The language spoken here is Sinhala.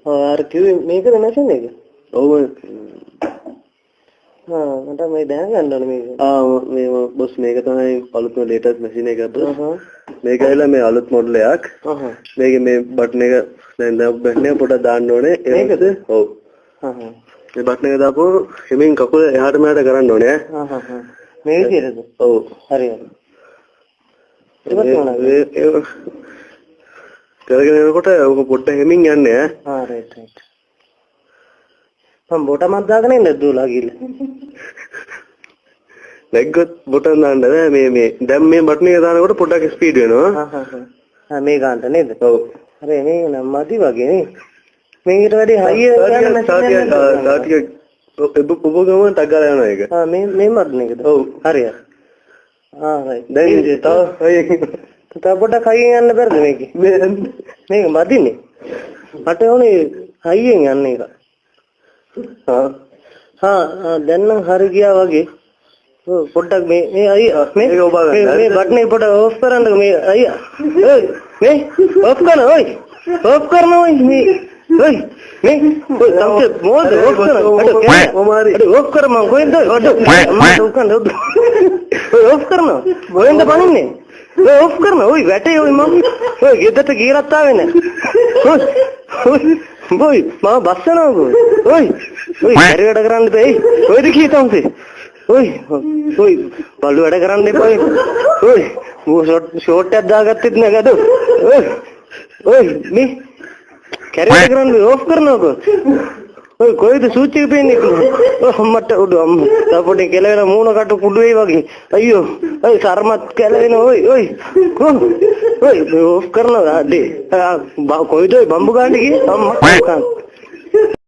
और क्यों මේකද මැෂින් එක? ඔව් මට මේ දැන ගන්න ඕනේ මේක. මේ බොස් මේක තමයි අලුත්ම ලේටස්ට් මැෂින් එක බොස්. මේක ඇවිල්ලා මේ අලුත් මොඩල් එකක්. මේකේ මේ බටන් එක දැන් බටන් එක පොඩ්ඩක් දාන්න ඕනේ. ඒකද? ඔව්. මේ බටන් එක දාපුවම හිමින් කකුල එහාට මෙහාට කරන්න ඕනේ. මේ විදිහටද? ඔව්. හරි. කරගෙන යනකොට ඔක පොඩ්ඩක් හිමින් යන්නේ ඈ. Right right. මම බොටමක් දාගෙන ඉන්න දුවලා ගිහලා. නැග්ගොත් බොටන් දාන්න බෑ මේ දැන් මේ බටන් එක දානකොට පොඩ්ඩක් ස්පීඩ් වෙනවා. මේ ගන්නට නේද? ඔව්. හරි මේ නම් මදි වගේ නේ. මේකට වැඩි හයිය ගන්න තාටිය උපගම ටග්ගලා යනවා ඒක. මේ බටන් එකද? ඔව්. හරි. රයිට්. දැන් තව පොඩ්ඩක් හයියෙන් යන්න බැරිද මේකේ? මේක මදිනේ. මට ඕනේ හයියෙන් යන්න එක. දැන් නම් හරි ගියා වගේ. පොඩ්ඩක් මේ අයියා මේ බටන් එක පොඩ්ඩක් ඕෆ් කරන්න මේ අයියා. මේ ඕෆ් කරන ඔයි. ඕෆ් කරන ඔයි මේ. ඔයි මේ තමයි මොකද ඕෆ් කරන. ඕෆ් කර මම කොහෙන්ද? ඕෆ් කරනවා. කොහෙන්ද පනින්නේ? ඕෆ් කරනවා. ඔයි වැටේ ඔයි මම. ඔයි ගෙදරට ගියරත් ආවේ නැහැ. ඔයි මම බස් යනවා. ඔයි හරි වැඩ කරන්න බෑ. ඔයද කී තම්සේ. ඔයි බලු වැඩ කරන්න එපා. ඔයි මෝ ෂෝට් එකක් දාගත්තෙත් නෑ ගඩො. ඔයි මේ කැරි වැඩ කරන්න ඕෆ් කරනකො. ඔයි කොයිද සූච් එක පෙන්නේ? අම්මට උඩ අම්මා පොඩි කෙලවෙන මූණ කට කුඩු වෙයි වගේ. අයියෝ ඔයි සර්මත් කෙලවෙන ඔයි ඔයි ඕෆ් කරනවා. කොයිද බම්බු ගන්න ගියේ අම්මා.